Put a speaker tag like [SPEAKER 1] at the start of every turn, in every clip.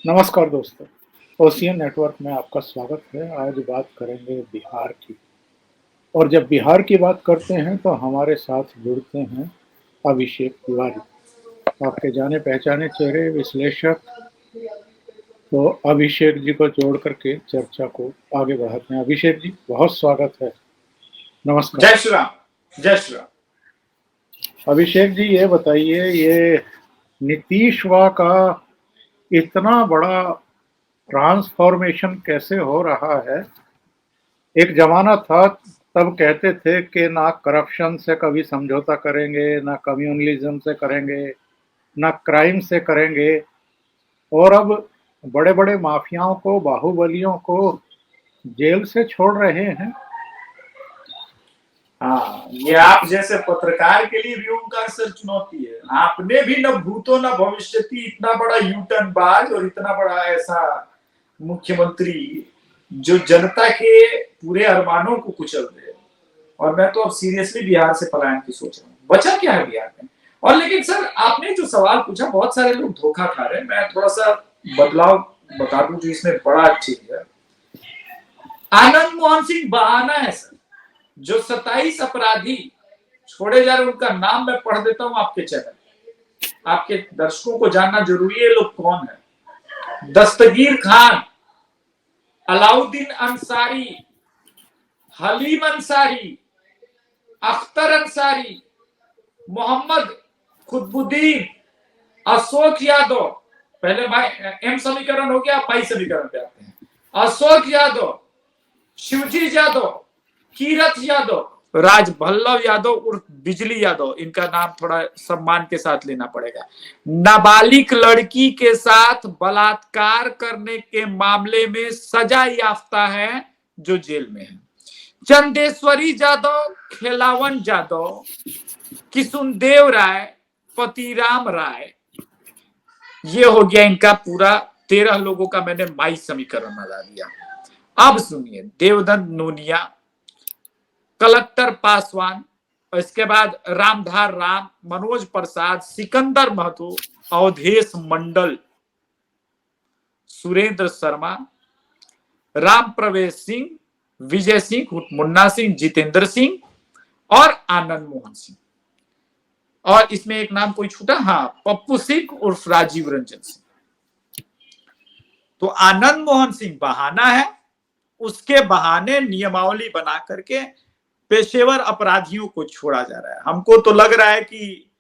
[SPEAKER 1] नमस्कार दोस्तों, ocean network में आपका स्वागत है। आज बात करेंगे बिहार की। और जब बिहार की बात करते हैं तो हमारे साथ जुड़ते हैं अभिषेक तिवारी, आपके जाने पहचाने चेहरे, विश्लेषक। तो अभिषेक जी को जोड़ करके चर्चा को आगे बढ़ाते हैं। अभिषेक जी, बहुत स्वागत है। नमस्कार।
[SPEAKER 2] जय श्री राम। जय श्री राम।
[SPEAKER 1] अभिषेक जी, ये बताइए, ये नीतीश वा का इतना बड़ा ट्रांसफॉर्मेशन कैसे हो रहा है? एक जमाना था, तब कहते थे कि ना करप्शन से कभी समझौता करेंगे, ना कम्युनलिज्म से करेंगे, ना क्राइम से करेंगे। और अब बड़े बड़े माफियाओं को, बाहुबलियों को जेल से छोड़ रहे हैं।
[SPEAKER 2] हाँ, ये आप जैसे पत्रकार के लिए भी ओंकार सर चुनौती है। आपने भी न भूतो न भविष्यति इतना बड़ा यूटर्न बाज और इतना बड़ा ऐसा मुख्यमंत्री जो जनता के पूरे अरमानों को कुचल दे। और मैं तो अब सीरियसली बिहार से पलायन की सोच रहा हूँ। बचा क्या है बिहार में? और लेकिन सर, आपने जो सवाल पूछा, बहुत सारे लोग धोखा खा रहे हैं। मैं थोड़ा सा बदलाव बता दूं जो इसमें बड़ा चीज है। आनंद मोहन सिंह बहाना है सर। जो 27 अपराधी छोड़े जा रहे, उनका नाम मैं पढ़ देता हूं आपके चैनल। आपके दर्शकों को जानना जरूरी है लोग कौन है। दस्तगीर खान, अलाउद्दीन अंसारी, हलीम अंसारी, अख्तर अंसारी, मोहम्मद खुदबुद्दीन, अशोक यादव। पहले भाई एम समीकरण हो गया, पाई समीकरण पे आते हैं। अशोक यादव, शिवजी यादव, कीरत यादव, राजभल्लभ यादव उर्फ बिजली यादव। इनका नाम थोड़ा सम्मान के साथ लेना पड़ेगा। नाबालिग लड़की के साथ बलात्कार करने के मामले में सजा याफ्ता है, जो जेल में है। चंदेश्वरी यादव, खेलावन यादव, किशुनदेव राय, पतिराम राय। ये हो गया इनका पूरा 13 लोगों का मैंने माई समीकरण लगा दिया। अब सुनिए, देवदत्त नूनिया, कलेक्टर पासवान, और इसके बाद रामधार राम, मनोज प्रसाद, सिकंदर महतो, अवधेश मंडल, सुरेंद्र शर्मा, राम प्रवेश सिंह, विजय सिंह, मुन्ना सिंह, जितेंद्र सिंह और आनंद मोहन सिंह। और इसमें एक नाम कोई छूटा, हाँ, पप्पू सिंह उर्फ राजीव रंजन सिंह। तो आनंद मोहन सिंह बहाना है, उसके बहाने नियमावली बना करके पेशेवर अपराधियों को छोड़ा जा रहा है। हमको तो लग रहा है कि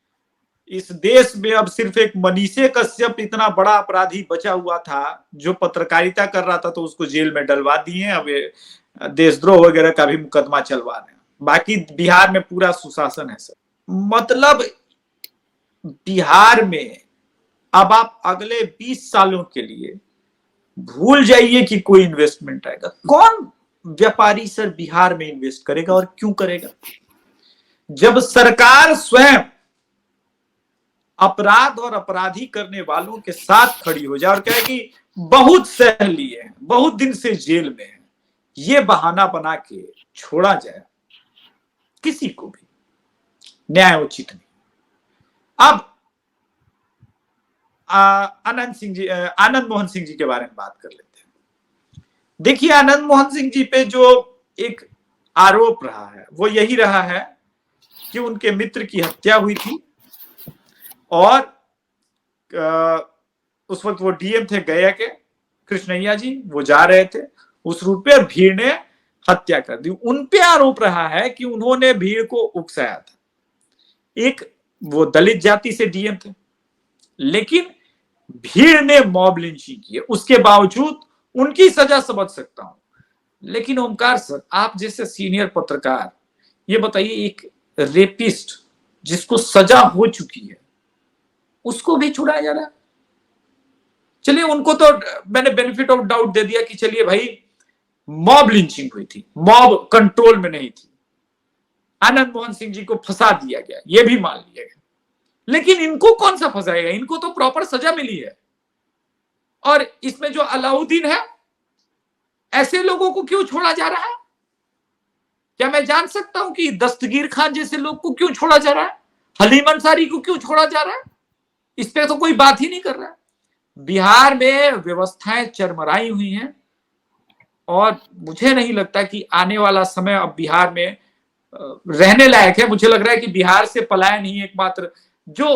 [SPEAKER 2] इस देश में अब सिर्फ एक मनीषे कश्यप इतना बड़ा अपराधी बचा हुआ था जो पत्रकारिता कर रहा था, तो उसको जेल में डलवा दिए। अब देशद्रोह वगैरह का भी मुकदमा चलवा रहे हैं। बाकी बिहार में पूरा सुशासन है सर। मतलब बिहार में अब आप अगले 20 सालों के लिए भूल जाइए कि कोई इन्वेस्टमेंट आएगा। कौन व्यापारी सर बिहार में इन्वेस्ट करेगा और क्यों करेगा? जब सरकार स्वयं अपराध और अपराधी करने वालों के साथ खड़ी हो जाए और कहे कि बहुत सह लिए हैं, बहुत दिन से जेल में है, ये बहाना बना के छोड़ा जाए, किसी को भी न्याय उचित नहीं। अब आनंद मोहन सिंह जी के बारे में बात कर लेते हैं। देखिए, आनंद मोहन सिंह जी पे जो एक आरोप रहा है वो यही रहा है कि उनके मित्र की हत्या हुई थी और उस वक्त वो डीएम थे गया के, कृष्णैया जी, वो जा रहे थे उस रूट पे और भीड़ ने हत्या कर दी। उन पे आरोप रहा है कि उन्होंने भीड़ को उकसाया था। एक वो दलित जाति से डीएम थे, लेकिन भीड़ ने मॉब लिंचिंग की, उसके बावजूद उनकी सजा समझ सकता हूं। लेकिन ओमकार सर, आप जैसे सीनियर पत्रकार, ये बताइए, एक रेपिस्ट जिसको सजा हो चुकी है उसको भी छुड़ाया जा रहा है। चलिए, उनको तो मैंने बेनिफिट ऑफ डाउट दे दिया कि चलिए भाई, मॉब लिंचिंग हुई थी, मॉब कंट्रोल में नहीं थी, आनंद मोहन सिंह जी को फंसा दिया गया, ये भी मान लिया गया। लेकिन इनको कौन सा फंसाएगा? इनको तो प्रॉपर सजा मिली है। और इसमें जो अलाउद्दीन है, ऐसे लोगों को क्यों छोड़ा जा रहा है? क्या मैं जान सकता हूं कि दस्तगीर खान जैसे लोग को क्यों छोड़ा जा रहा है? हलीम अंसारी को क्यों छोड़ा जा रहा है? इस पे तो कोई बात ही नहीं कर रहा है। बिहार में व्यवस्थाएं चरमराई हुई हैं और मुझे नहीं लगता कि आने वाला समय अब बिहार में रहने लायक है। मुझे लग रहा है कि बिहार से पलायन ही एकमात्र जो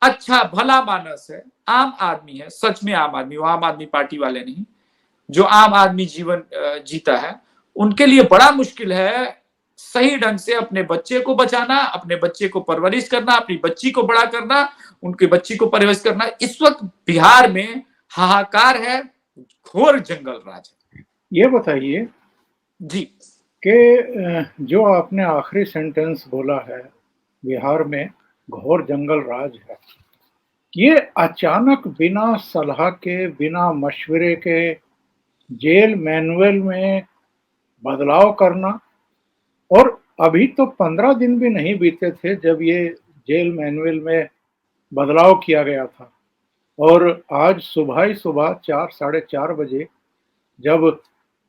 [SPEAKER 2] अच्छा भला मानस है, आम आदमी है, सच में आम आदमी, वो आम आदमी पार्टी वाले नहीं, जो आम आदमी जीवन जीता है, उनके लिए बड़ा मुश्किल है सही ढंग से अपने बच्चे को बचाना, अपने बच्चे को परवरिश करना, अपनी बच्ची को बड़ा करना, उनकी बच्ची को परवरिश करना। इस वक्त बिहार में हाहाकार है, घोर जंगल राज है।
[SPEAKER 1] ये बताइए
[SPEAKER 2] जी
[SPEAKER 1] कि जो आपने आखिरी सेंटेंस बोला है, बिहार में घोर जंगल राज है, ये अचानक बिना सलाह के, बिना मशवरे के जेल मैनुअल में बदलाव करना, और अभी तो 15 दिन भी नहीं बीते थे जब ये जेल मैनुअल में बदलाव किया गया था, और आज सुबह ही सुबह 4 साढ़े 4 बजे जब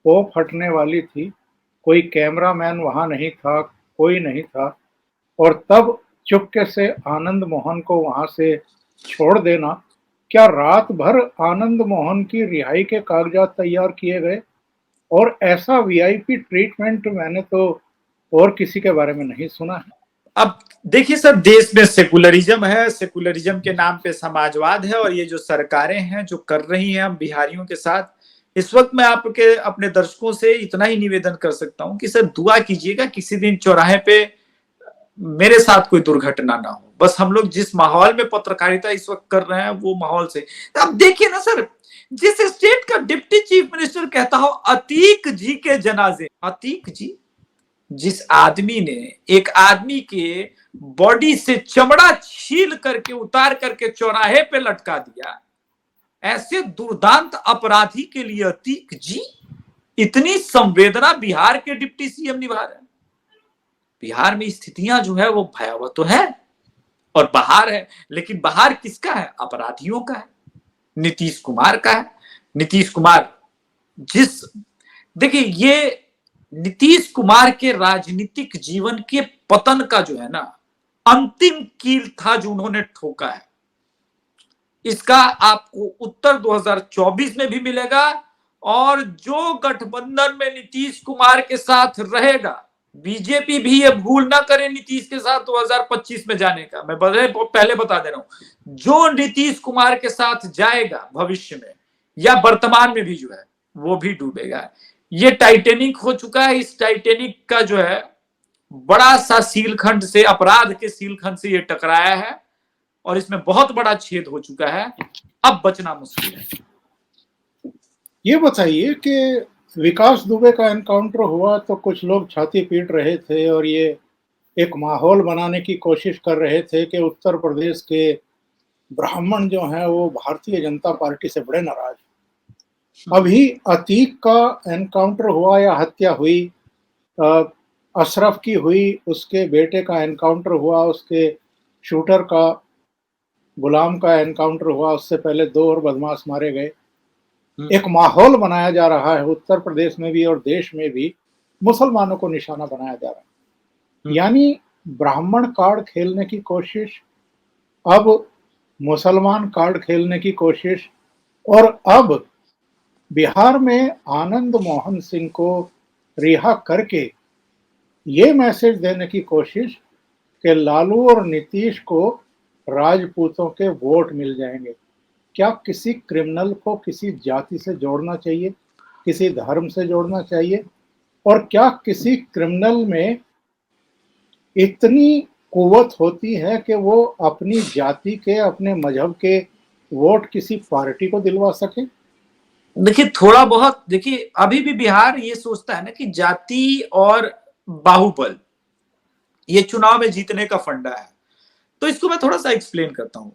[SPEAKER 1] पोप हटने वाली थी, कोई कैमरामैन वहां नहीं था, कोई नहीं था, और तब चुपके से आनंद मोहन को वहां से छोड़ देना। क्या रात भर आनंद मोहन की रिहाई के कागजात तैयार किए गए? और ऐसा वीआईपी ट्रीटमेंट मैंने तो और किसी के बारे में नहीं सुना है।
[SPEAKER 2] अब देखिए सर, देश में सेकुलरिज्म है, सेकुलरिज्म के नाम पे समाजवाद है, और ये जो सरकारें हैं जो कर रही हैं हम बिहारियों के साथ, इस वक्त मैं आपके अपने दर्शकों से इतना ही निवेदन कर सकता हूं कि सर दुआ कीजिएगा किसी दिन चौराहे पे मेरे साथ कोई दुर्घटना ना हो। बस हम लोग जिस माहौल में पत्रकारिता इस वक्त कर रहे हैं वो माहौल से, तो अब देखिए ना सर, जिस स्टेट का डिप्टी चीफ मिनिस्टर कहता हो अतीक जी के जनाजे, अतीक जी, जिस आदमी ने एक आदमी के बॉडी से चमड़ा छील करके उतार करके चौराहे पे लटका दिया, ऐसे दुर्दांत अपराधी के लिए अतीक जी इतनी संवेदना बिहार के डिप्टी सीएम निभा रहे हैं। बिहार में स्थितियां जो है वो भयावह तो है और बाहर है, लेकिन बाहर किसका है? अपराधियों का है, नीतीश कुमार का है। नीतीश कुमार देखिए, ये नीतीश कुमार के राजनीतिक जीवन के पतन का जो है ना अंतिम कील था जो उन्होंने ठोका है। इसका आपको उत्तर 2024 में भी मिलेगा, और जो गठबंधन में नीतीश कुमार के साथ रहेगा, बीजेपी भी ये भूल ना करे नीतीश के साथ 2025 में जाने का। मैं पहले बता दे रहा हूं, जो नीतीश कुमार के साथ जाएगा भविष्य में या वर्तमान में भी जो है वो भी डूबेगा। ये टाइटेनिक हो चुका है। इस टाइटेनिक का जो है बड़ा सा सीलखंड से, अपराध के सीलखंड से ये टकराया है और इसमें बहुत बड़ा छेद हो चुका है। अब बचना मुश्किल है।
[SPEAKER 1] ये बताइए कि विकास दुबे का एनकाउंटर हुआ तो कुछ लोग छाती पीट रहे थे और ये एक माहौल बनाने की कोशिश कर रहे थे कि उत्तर प्रदेश के ब्राह्मण जो हैं वो भारतीय जनता पार्टी से बड़े नाराज। अभी अतीक का एनकाउंटर हुआ या हत्या हुई, अशरफ की हुई, उसके बेटे का एनकाउंटर हुआ, उसके शूटर का, गुलाम का एनकाउंटर हुआ, उससे पहले 2 और बदमाश मारे गए। एक माहौल बनाया जा रहा है उत्तर प्रदेश में भी और देश में भी, मुसलमानों को निशाना बनाया जा रहा है। यानी ब्राह्मण कार्ड खेलने की कोशिश, अब मुसलमान कार्ड खेलने की कोशिश, और अब बिहार में आनंद मोहन सिंह को रिहा करके ये मैसेज देने की कोशिश कि लालू और नीतीश को राजपूतों के वोट मिल जाएंगे। क्या किसी क्रिमिनल को किसी जाति से जोड़ना चाहिए, किसी धर्म से जोड़ना चाहिए? और क्या किसी क्रिमिनल में इतनी कुव्वत होती है कि वो अपनी जाति के, अपने मजहब के वोट किसी पार्टी को दिलवा सके?
[SPEAKER 2] देखिए, थोड़ा बहुत देखिए, अभी भी बिहार ये सोचता है ना कि जाति और बाहुबल ये चुनाव में जीतने का फंडा है। तो इसको मैं थोड़ा सा एक्सप्लेन करता हूं।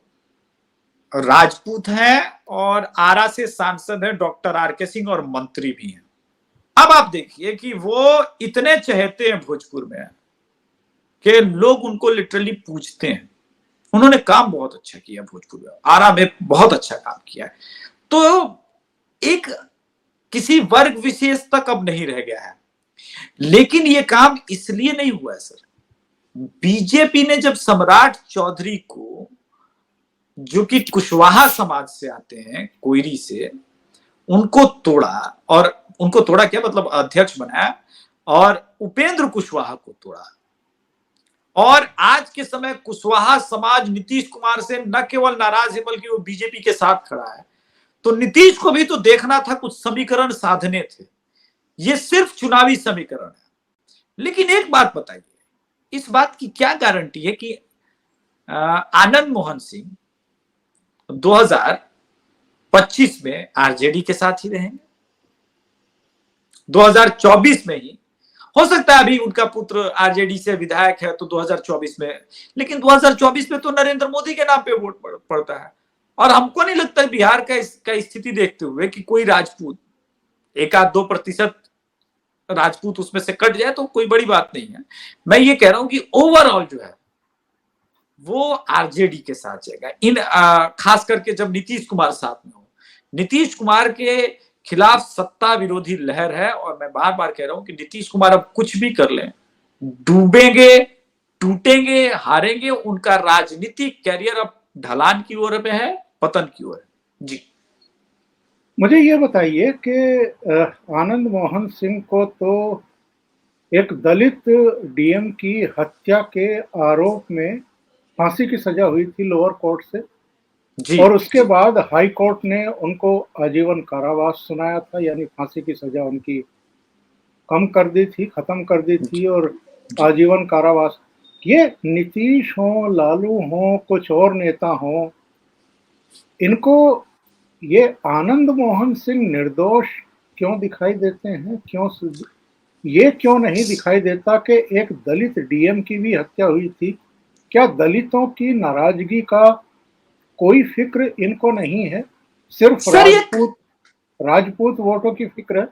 [SPEAKER 2] राजपूत हैं और आरा से सांसद है डॉक्टर आर.के. सिंह और मंत्री भी हैं। अब आप देखिए कि वो इतने चहेते हैं भोजपुर में कि लोग उनको लिटरली पूछते हैं। उन्होंने काम बहुत अच्छा किया भोजपुर में, आरा में बहुत अच्छा काम किया है। तो एक किसी वर्ग विशेष तक अब नहीं रह गया है। लेकिन ये काम इसलिए नहीं हुआ है सर, बीजेपी ने जब सम्राट चौधरी को जो कि कुशवाहा समाज से आते हैं, कोयरी से, उनको तोड़ा, और उनको तोड़ा क्या मतलब अध्यक्ष बनाया, और उपेंद्र कुशवाहा को तोड़ा। और आज के समय कुशवाहा समाज नीतीश कुमार से न केवल नाराज है बल्कि वो बीजेपी के साथ खड़ा है। तो नीतीश को भी तो देखना था, कुछ समीकरण साधने थे, ये सिर्फ चुनावी समीकरण है। लेकिन एक बात बताइए, इस बात की क्या गारंटी है कि आनंद मोहन सिंह 2025 में आरजेडी के साथ ही रहेंगे? 2024 में ही हो सकता है, अभी उनका पुत्र आरजेडी से विधायक है तो 2024 में, लेकिन 2024 में तो नरेंद्र मोदी के नाम पे वोट पड़ता है। और हमको नहीं लगता बिहार का स्थिति देखते हुए कि कोई राजपूत 1-2% राजपूत उसमें से कट जाए तो कोई बड़ी बात नहीं है। मैं ये कह रहा हूं कि ओवरऑल जो है वो आरजेडी के साथ जाएगा, इन खास करके जब नीतीश कुमार साथ में हो। नीतीश कुमार के खिलाफ सत्ता विरोधी लहर है, और मैं बार बार कह रहा हूं कि नीतीश कुमार अब कुछ भी कर लें, डूबेंगे, टूटेंगे, हारेंगे, उनका राजनीतिक कैरियर अब ढलान की ओर में है, पतन की ओर है। जी
[SPEAKER 1] मुझे ये बताइए कि आनंद मोहन सिंह को तो एक दलित डीएम की हत्या के आरोप में फांसी की सजा हुई थी लोअर कोर्ट से,
[SPEAKER 2] जी
[SPEAKER 1] और उसके बाद हाई कोर्ट ने उनको आजीवन कारावास सुनाया था, यानी फांसी की सजा उनकी कम कर दी थी, खत्म कर दी थी, और आजीवन कारावास। ये नीतीश हो, लालू हो, कुछ और नेता हो, इनको ये आनंद मोहन सिंह निर्दोष क्यों दिखाई देते हैं? ये क्यों नहीं दिखाई देता कि एक दलित डीएम की भी हत्या हुई थी? क्या दलितों की नाराजगी का कोई फिक्र इनको नहीं है? सिर्फ
[SPEAKER 2] सर,
[SPEAKER 1] राजपूत वोटों की फिक्र है?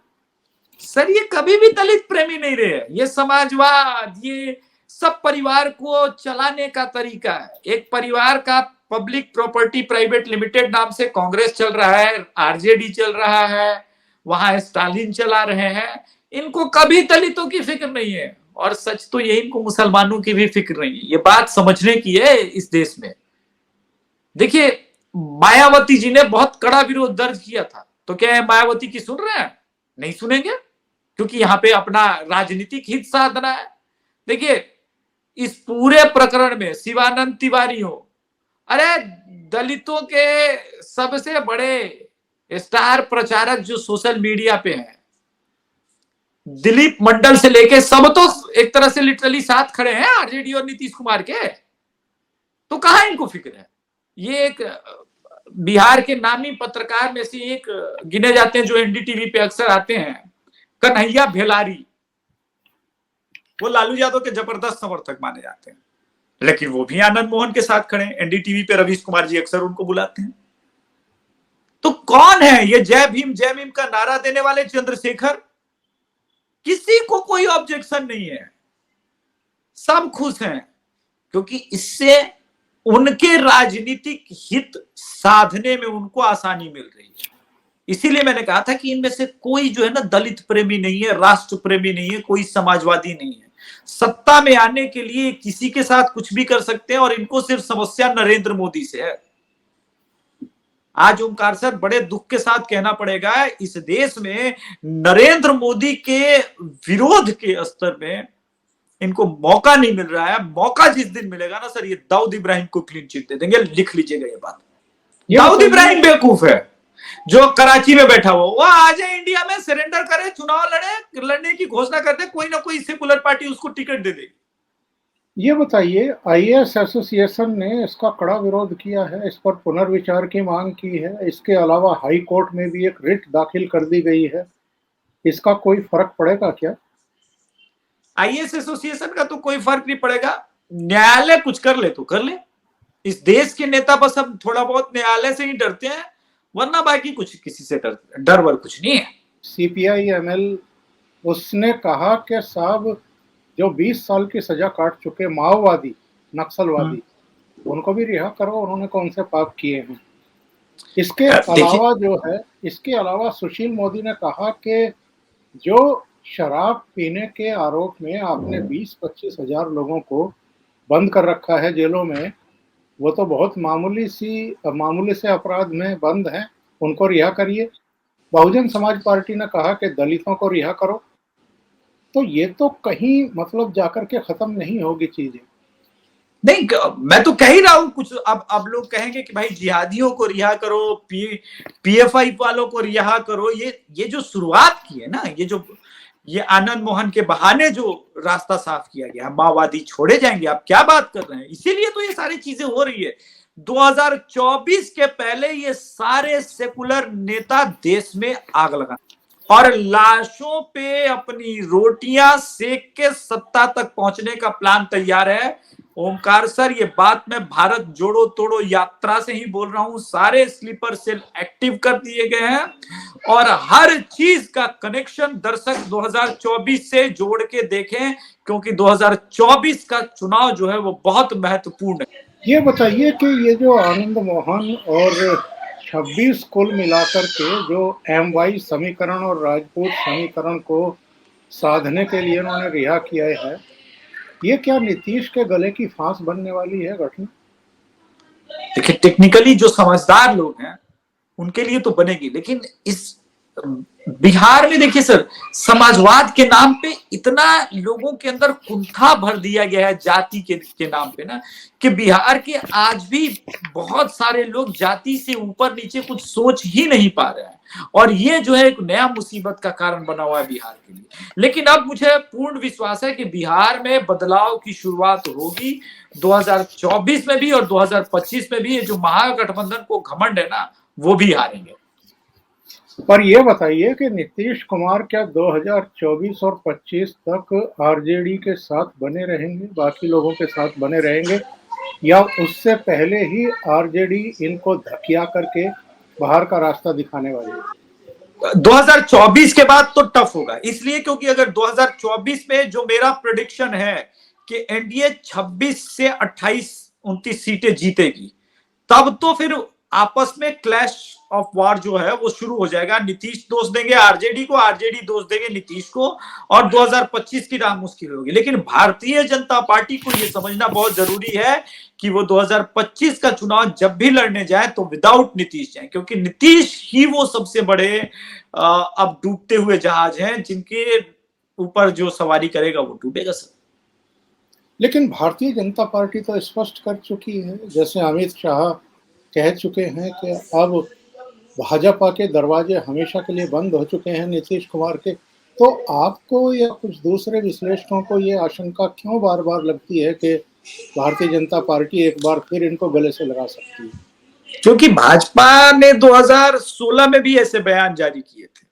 [SPEAKER 2] ये कभी भी दलित प्रेमी नहीं रहे। ये समाजवाद, ये सब परिवार को चलाने का तरीका है। एक परिवार का पब्लिक प्रॉपर्टी प्राइवेट लिमिटेड नाम से कांग्रेस चल रहा है, आरजेडी चल रहा है, वहां स्टालिन चला रहे हैं। इनको कभी दलितों की फिक्र नहीं है, और सच तो ये, इनको मुसलमानों की भी फिक्र नहीं है। ये बात समझने की है इस देश में। देखिए, मायावती जी ने बहुत कड़ा विरोध दर्ज किया था, तो क्या मायावती की सुन रहे हैं? नहीं सुनेंगे, क्योंकि यहां पे अपना राजनीतिक हित साधना है। देखिए, इस पूरे प्रकरण में शिवानंद तिवारी हो, अरे दलितों के सबसे बड़े स्टार प्रचारक जो सोशल मीडिया पे हैं, दिलीप मंडल से लेके सब तो एक तरह से लिटरली साथ खड़े हैं आरजेडी और नीतीश कुमार के। तो कहां इनको फिक्र है? ये एक बिहार के नामी पत्रकार में से एक गिने जाते हैं जो एनडीटीवी पे अक्सर आते हैं, कन्हैया भेलारी। वो लालू यादव के जबरदस्त समर्थक माने जाते हैं, लेकिन वो भी आनंद मोहन के साथ खड़े हैं। एनडीटीवी पे रवीश कुमार जी अक्सर उनको बुलाते हैं। तो कौन है ये जय भीम का नारा देने वाले चंद्रशेखर? किसी को कोई ऑब्जेक्शन नहीं है, सब खुश हैं, क्योंकि इससे उनके राजनीतिक हित साधने में उनको आसानी मिल रही है। इसीलिए मैंने कहा था कि इनमें से कोई जो है ना दलित प्रेमी नहीं है, राष्ट्र प्रेमी नहीं है, कोई समाजवादी नहीं है। सत्ता में आने के लिए किसी के साथ कुछ भी कर सकते हैं, और इनको सिर्फ समस्या नरेंद्र मोदी से है। आज ओमकार सर, बड़े दुख के साथ कहना पड़ेगा, इस देश में नरेंद्र मोदी के विरोध के स्तर में इनको मौका नहीं मिल रहा है। मौका जिस दिन मिलेगा ना सर, ये दाऊद इब्राहिम को क्लीन चिट दे देंगे। लिख लीजिएगा ये बात। दाऊद इब्राहिम बेवकूफ है जो कराची में बैठा हुआ, वो आ जाए इंडिया में, सरेंडर करे, चुनाव लड़ने की घोषणा कर दे, कोई ना कोई सेकुलर पार्टी उसको टिकट दे देगी।
[SPEAKER 1] ये बताइए, आईएएस एसोसिएशन ने इसका कड़ा विरोध किया है, इस पर पुनर्विचार की मांग की है। इसके अलावा हाई कोर्ट में भी एक रिट दाखिल कर दी गई है। इसका कोई फर्क पड़ेगा क्या?
[SPEAKER 2] आईएएस एसोसिएशन का तो कोई फर्क नहीं पड़ेगा। न्यायालय कुछ कर ले तो कर ले। इस देश के नेता बस अब थोड़ा बहुत न्यायालय से ही डरते हैं, वरना बाकी कुछ किसी से डर वर कुछ नहीं है।
[SPEAKER 1] सीपीआई एमएल उसने कहा कि साहब जो 20 साल की सजा काट चुके माओवादी, नक्सलवादी, उनको भी रिहा करो, उन्होंने कौन से पाप किए हैं। इसके अलावा जो है, इसके अलावा सुशील मोदी ने कहा कि जो शराब पीने के आरोप में आपने 20-25 हजार लोगों को बंद कर रखा है जेलों में, वो तो बहुत मामूली से अपराध में बंद हैं, उनको रिहा करिए। बहुजन समाज पार्टी ने कहा कि दलितों को रिहा करो। तो ये तो कहीं मतलब जाकर के खत्म नहीं होगी चीजें।
[SPEAKER 2] नहीं, मैं तो कह ही रहा हूं कुछ। अब लोग कहेंगे कि भाई जिहादियों को रिहा करो, पीएफआई वालों को रिहा करो। ये जो शुरुआत की है ना, ये आनंद मोहन के बहाने जो रास्ता साफ किया गया, माओवादी छोड़े जाएंगे, आप क्या बात कर रहे हैं। इसीलिए तो ये सारी चीजें हो रही है। 2024 के पहले ये सारे सेकुलर नेता देश में आग लगा और लाशों पे अपनी रोटियां सेक के सत्ता तक पहुंचने का प्लान तैयार है। ओमकार सर, ये बात मैं भारत जोड़ो तोड़ो यात्रा से ही बोल रहा हूं। सारे स्लीपर सेल एक्टिव कर दिए गए हैं और हर चीज का कनेक्शन दर्शक 2024 से जोड़ के देखें, क्योंकि 2024 का चुनाव जो है वो बहुत महत्वपूर्ण है।
[SPEAKER 1] ये बताइए कि ये जो आनंद मोहन और 26 कुल मिलाकर के जो एमवाई समीकरण और राजपूत समीकरण को साधने के लिए उन्होंने रिहा किया है, ये क्या नीतीश के गले की फांस बनने वाली है घटना?
[SPEAKER 2] देखिए, टेक्निकली जो समझदार लोग हैं उनके लिए तो बनेगी, लेकिन इस बिहार में देखिए सर, समाजवाद के नाम पे इतना लोगों के अंदर कुंठा भर दिया गया है जाति के नाम पे ना, कि बिहार के आज भी बहुत सारे लोग जाति से ऊपर नीचे कुछ सोच ही नहीं पा रहे हैं। और ये जो है एक नया मुसीबत का कारण बना हुआ है बिहार के लिए। लेकिन अब मुझे पूर्ण विश्वास है कि बिहार में बदलाव की शुरुआत होगी 2024 में भी और 2025 में भी। ये जो महागठबंधन को घमंड है ना, वो भी हारेंगे।
[SPEAKER 1] पर यह बताइए कि नीतीश कुमार क्या 2024 और 25 तक आरजेडी के साथ बने रहेंगे, बाकी लोगों के साथ बने रहेंगे, या उससे पहले ही आरजेडी इनको धकिया करके बाहर का रास्ता दिखाने वाली है?
[SPEAKER 2] 2024 के बाद तो टफ होगा, इसलिए क्योंकि अगर 2024 में जो मेरा प्रेडिक्शन है कि एनडीए 26 से 28-29 सीटें जीतेगी, तब तो फिर आपस में क्लैश ऑफ वार जो है वो शुरू हो जाएगा। नीतीश दोष देंगे आरजेडी को, आरजेडी दोष देंगे नीतीश को, और 2025 की राह मुश्किल होगी। लेकिन भारतीय जनता पार्टी को यह समझना बहुत जरूरी है कि वो 2025 का चुनाव जब भी लड़ने जाए तो विदाउट नीतीश जाए, क्योंकि नीतीश ही वो सबसे बड़े अब डूबते हुए जहाज हैं, जिनके ऊपर जो सवारी करेगा वो डूबेगा सर।
[SPEAKER 1] लेकिन भारतीय जनता पार्टी तो स्पष्ट कर चुकी है, जैसे अमित शाह कह चुके हैं कि अब भाजपा के दरवाजे हमेशा के लिए बंद हो चुके हैं नीतीश कुमार के। तो आपको या कुछ दूसरे विश्लेषकों को ये आशंका क्यों बार बार लगती है कि भारतीय जनता पार्टी एक बार फिर इनको गले से लगा सकती है?
[SPEAKER 2] क्योंकि भाजपा ने 2016 में भी ऐसे बयान जारी किए थे।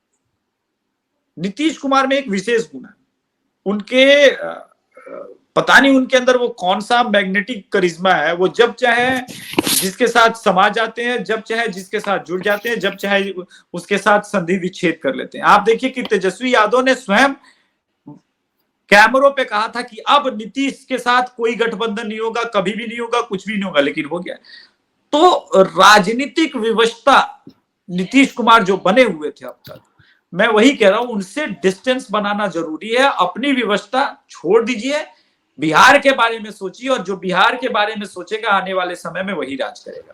[SPEAKER 2] नीतीश कुमार में एक विशेष गुण है, उनके पता नहीं उनके अंदर वो कौन सा मैग्नेटिक करिश्मा है, वो जब चाहे जिसके साथ समा जाते हैं, जब चाहे जिसके साथ जुड़ जाते हैं, जब चाहे उसके साथ संधि विच्छेद कर लेते हैं। आप देखिए कि तेजस्वी यादव ने स्वयं कैमरों पे कहा था कि अब नीतीश के साथ कोई गठबंधन नहीं होगा, कभी भी नहीं होगा, कुछ भी नहीं होगा, लेकिन हो गया। तो राजनीतिक विवशता नीतीश कुमार जो बने हुए थे अब तक, मैं वही कह रहा हूं, उनसे डिस्टेंस बनाना जरूरी है। अपनी विवशता छोड़ दीजिए, बिहार के बारे में सोचिए, और जो बिहार के बारे में सोचेगा आने वाले समय में वही राज करेगा।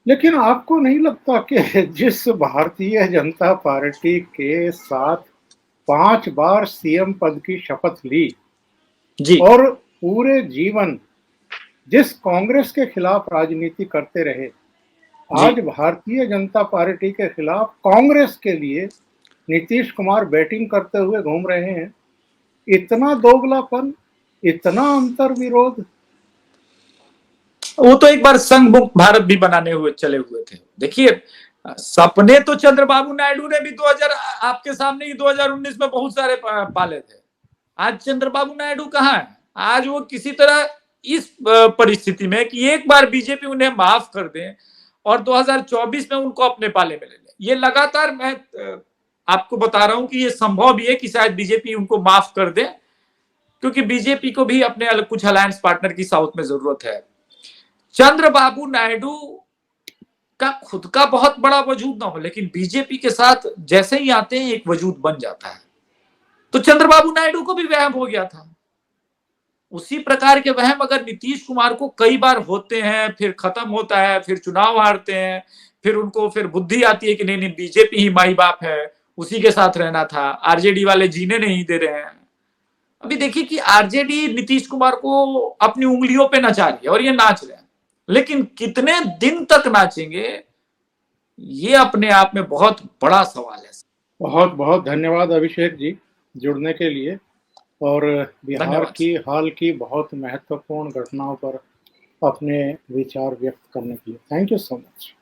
[SPEAKER 1] लेकिन आपको नहीं लगता कि जिस भारतीय जनता पार्टी के साथ 5 बार सीएम पद की शपथ ली
[SPEAKER 2] जी,
[SPEAKER 1] और पूरे जीवन जिस कांग्रेस के खिलाफ राजनीति करते रहे, आज भारतीय जनता पार्टी के खिलाफ कांग्रेस के लिए नीतीश कुमार बैटिंग करते हुए घूम रहे हैं, इतना दोगलापन, इतना अंतर विरोध।
[SPEAKER 2] वो तो एक बार संघ मुक्त भारत भी बनाने हुए चले हुए थे। देखिए, सपने तो चंद्रबाबू नायडू ने भी 2000 आपके सामने ही 2019 में बहुत सारे पाले थे। आज चंद्रबाबू नायडू कहाँ है? आज वो किसी तरह इस परिस्थिति में कि एक बार बीजेपी उन्हें माफ कर दे और 2024 में उनको अपने पाले में ले ले। ये लगातार मैं आपको बता रहा हूं कि ये संभव भी है कि शायद बीजेपी उनको माफ कर दे, क्योंकि बीजेपी को भी अपने कुछ अलायंस पार्टनर की साउथ में जरूरत है। चंद्रबाबू नायडू का खुद का बहुत बड़ा वजूद ना हो, लेकिन बीजेपी के साथ जैसे ही आते हैं एक वजूद बन जाता है। तो चंद्रबाबू नायडू को भी वहम हो गया था, उसी प्रकार के वहम अगर नीतीश कुमार को कई बार होते हैं, फिर खत्म होता है, फिर चुनाव हारते हैं, फिर उनको फिर बुद्धि आती है कि नहीं नहीं बीजेपी ही माई बाप है, उसी के साथ रहना था, आरजेडी वाले जीने नहीं दे रहे हैं। अभी देखिए कि आरजेडी नीतीश कुमार को अपनी उंगलियों पे नचा रही है और ये नाच रहे हैं, लेकिन कितने दिन तक नाचेंगे ये अपने आप में बहुत बड़ा सवाल है।
[SPEAKER 1] बहुत बहुत धन्यवाद अभिषेक जी जुड़ने के लिए और बिहार
[SPEAKER 2] धन्यवाद।
[SPEAKER 1] की हाल की बहुत महत्वपूर्ण घटनाओं पर अपने विचार व्यक्त करने के लिए। Thank you so much.